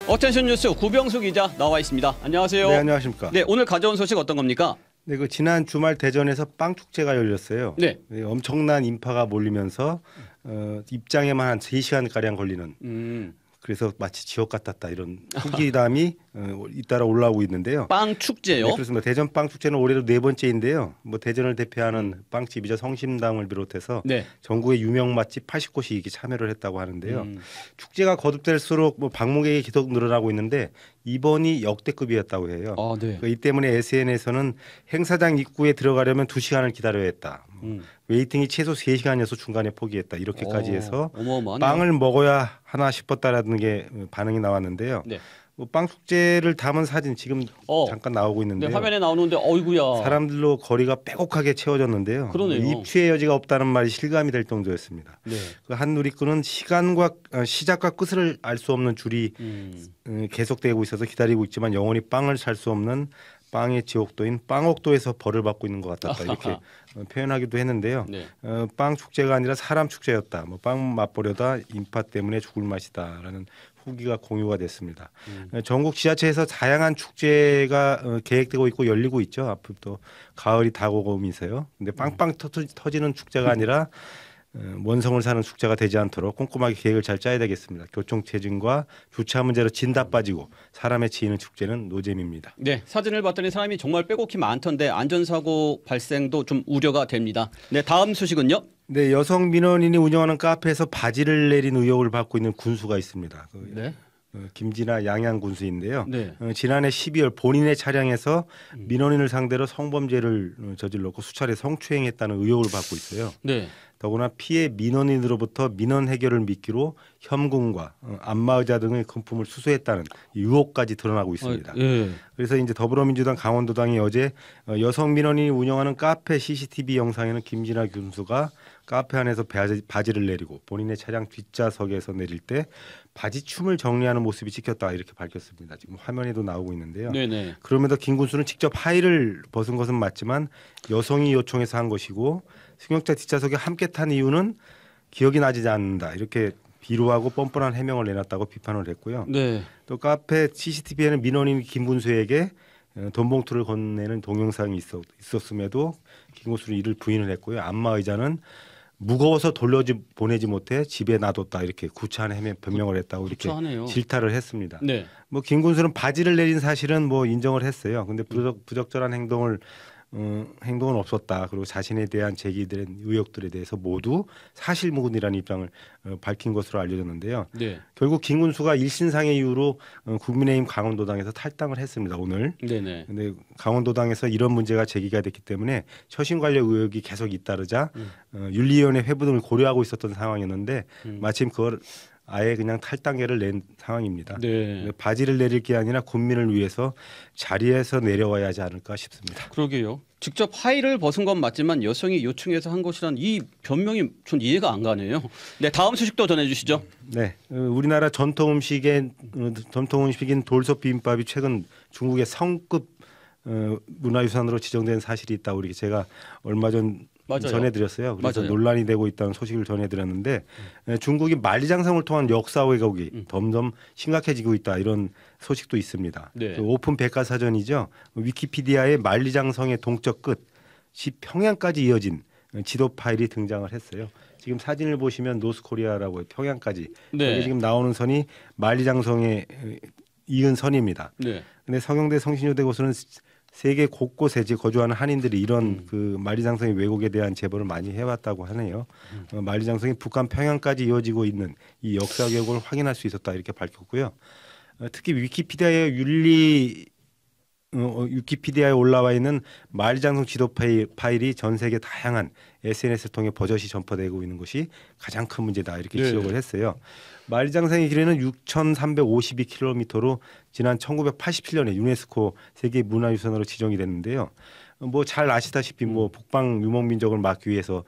어텐션 뉴스 구병수 기자 나와 있습니다. 안녕하세요. 네, 안녕하십니까. 네, 오늘 가져온 소식 어떤 겁니까? 네, 그 지난 주말 대전에서 빵 축제가 열렸어요. 네. 네, 엄청난 인파가 몰리면서 입장에만 한 3시간 가량 걸리는. 그래서 마치 지옥 같았다 이런 후기담이 잇따라 올라오고 있는데요. 빵 축제요? 네, 그렇습니다. 대전 빵 축제는 올해로 4번째인데요. 뭐 대전을 대표하는 빵집이죠. 성심당을 비롯해서 네. 전국의 유명 맛집 80곳이 이렇게 참여를 했다고 하는데요. 축제가 거듭될수록 뭐 방문객이 계속 늘어나고 있는데 이번이 역대급이었다고 해요. 아, 네. 이 때문에 SNS에서는 행사장 입구에 들어가려면 2시간을 기다려야 했다. 웨이팅이 최소 3시간이어서 중간에 포기했다. 이렇게까지 해서 어마어마하네요. 빵을 먹어야 하나 싶었다라는 게 반응이 나왔는데요. 네. 뭐 빵 축제를 담은 사진 지금 잠깐 나오고 있는데요. 네, 화면에 나오는데 어이구야. 사람들로 거리가 빼곡하게 채워졌는데요. 그러네요. 입추의 여지가 없다는 말이 실감이 될 정도였습니다. 네. 그 한 누리꾼은 시작과 끝을 알 수 없는 줄이 계속되고 있어서 기다리고 있지만 영원히 빵을 살 수 없는 빵의 지옥도인 빵옥도에서 벌을 받고 있는 것 같았다 이렇게 표현하기도 했는데요. 네. 빵 축제가 아니라 사람 축제였다. 뭐 빵 맛보려다 인파 때문에 죽을 맛이다라는 후기가 공유가 됐습니다. 전국 지자체에서 다양한 축제가 계획되고 있고 열리고 있죠. 앞으로 또 가을이 다가오면서요. 근데 빵빵 터지는 축제가 아니라 원성을 사는 축제가 되지 않도록 꼼꼼하게 계획을 잘 짜야 되겠습니다. 교통체증과 주차 문제로 진다 빠지고 사람에 치이는 축제는 노잼입니다. 네, 사진을 봤더니 사람이 정말 빼곡히 많던데 안전사고 발생도 좀 우려가 됩니다. 네, 다음 소식은요? 네, 여성 민원인이 운영하는 카페에서 바지를 내린 의혹을 받고 있는 군수가 있습니다. 네. 김진아 양양 군수인데요. 네. 지난해 12월 본인의 차량에서 민원인을 상대로 성범죄를 저질렀고 수차례 성추행했다는 의혹을 받고 있어요. 네. 더구나 피해 민원인으로부터 민원 해결을 미끼로 현금과 안마의자 등의 금품을 수수했다는 의혹까지 드러나고 있습니다. 예. 그래서 이제 더불어민주당 강원도당이 어제 여성 민원인이 운영하는 카페 CCTV 영상에는 김진아 군수가 카페 안에서 바지를 내리고 본인의 차량 뒷좌석에서 내릴 때 바지춤을 정리하는 모습이 찍혔다 이렇게 밝혔습니다. 지금 화면에도 나오고 있는데요. 네네. 그럼에도 김 군수는 직접 하의를 벗은 것은 맞지만 여성이 요청해서 한 것이고 승용차 뒷좌석에 함께 탄 이유는 기억이 나지 않는다 이렇게 비루하고 뻔뻔한 해명을 내놨다고 비판을 했고요. 네. 또 카페 CCTV에는 민원인 김 군수에게 돈 봉투를 건네는 동영상이 있었음에도 김 군수는 이를 부인을 했고요. 안마의자는 무거워서 보내지 못해 집에 놔뒀다 이렇게 구차한 변명을 했다고 이렇게 구차하네요. 질타를 했습니다. 네. 뭐 김 군수는 바지를 내린 사실은 뭐 인정을 했어요. 근데 부적절한 행동은 없었다. 그리고 자신에 대한 제기된 의혹들에 대해서 모두 사실무근이라는 입장을 밝힌 것으로 알려졌는데요. 네. 결국 김 군수가 일신상의 이유로 국민의힘 강원도당에서 탈당을 했습니다. 오늘. 네네. 근데 강원도당에서 이런 문제가 제기가 됐기 때문에 처신 관련 의혹이 계속 잇따르자 윤리위원회 회부 등을 고려하고 있었던 상황이었는데 마침 그걸 아예 그냥 탈당계를 낸 상황입니다. 네. 바지를 내릴 게 아니라 국민을 위해서 자리에서 내려와야 하지 않을까 싶습니다. 그러게요. 직접 하의를 벗은 건 맞지만 여성이 요청해서 한 것이란 이 변명이 전 이해가 안 가네요. 네, 다음 소식도 전해주시죠. 네, 우리나라 전통 음식인 돌솥 비빔밥이 최근 중국의 성급 문화유산으로 지정된 사실이 있다고 이렇게 제가 얼마 전 맞아요. 전해드렸어요. 그래서 맞아요. 논란이 되고 있다는 소식을 전해드렸는데 중국이 만리장성을 통한 역사 왜곡이 점점 심각해지고 있다 이런 소식도 있습니다. 네. 오픈 백과사전이죠. 위키피디아의 만리장성의 동쪽 끝이 평양까지 이어진 지도 파일이 등장을 했어요. 지금 사진을 보시면 노스코리아라고 평양까지 네. 여기 지금 나오는 선이 만리장성에 이은 선입니다. 네. 근데 성형대 성신여대 고수는 세계 곳곳에 거주하는 한인들이 이런 그 만리장성의 왜곡에 대한 제보를 많이 해왔다고 하네요. 만리장성이 북한 평양까지 이어지고 있는 이 역사 왜곡을 확인할 수 있었다 이렇게 밝혔고요. 특히 위키피디아에 올라와 있는 만리장성 지도 파일이 전 세계 다양한 SNS를 통해 버젓이 전파되고 있는 것이 가장 큰 문제다 이렇게 네. 지적을 했어요. 만리장성의 길이는 6,352km로 지난 1987년에 유네스코 세계 문화유산으로 지정이 됐는데요. 뭐 잘 아시다시피 뭐 북방 유목민족을 막기 위해서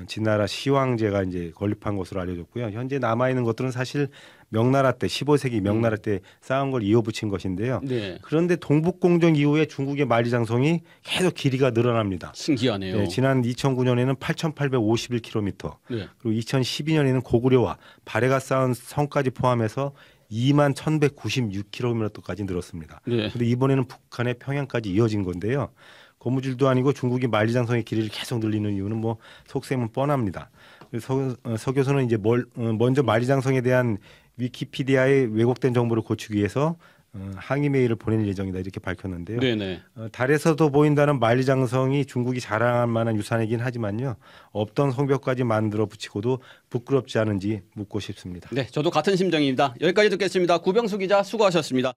진나라 시황제가 이제 건립한 것으로 알려졌고요. 현재 남아 있는 것들은 사실 명나라 때 15세기 명나라 때 쌓은 걸 이어붙인 것인데요. 네. 그런데 동북공정 이후에 중국의 만리장성이 계속 길이가 늘어납니다. 신기하네요. 네, 지난 2009년에는 8,851km, 네. 그리고 2012년에는 고구려와 발해가 쌓은 성까지 포함해서 21,196km까지 늘었습니다. 네. 근데 이번에는 북한의 평양까지 이어진 건데요. 고무줄도 아니고 중국이 만리장성의 길이를 계속 늘리는 이유는 뭐 속셈은 뻔합니다. 서 교수는 이제 먼저 만리장성에 대한 위키피디아의 왜곡된 정보를 고치기 위해서 항의 메일을 보낼 예정이다 이렇게 밝혔는데요. 네네. 달에서도 보인다는 만리장성이 중국이 자랑할 만한 유산이긴 하지만요. 없던 성벽까지 만들어 붙이고도 부끄럽지 않은지 묻고 싶습니다. 네, 저도 같은 심정입니다. 여기까지 듣겠습니다. 구병수 기자 수고하셨습니다.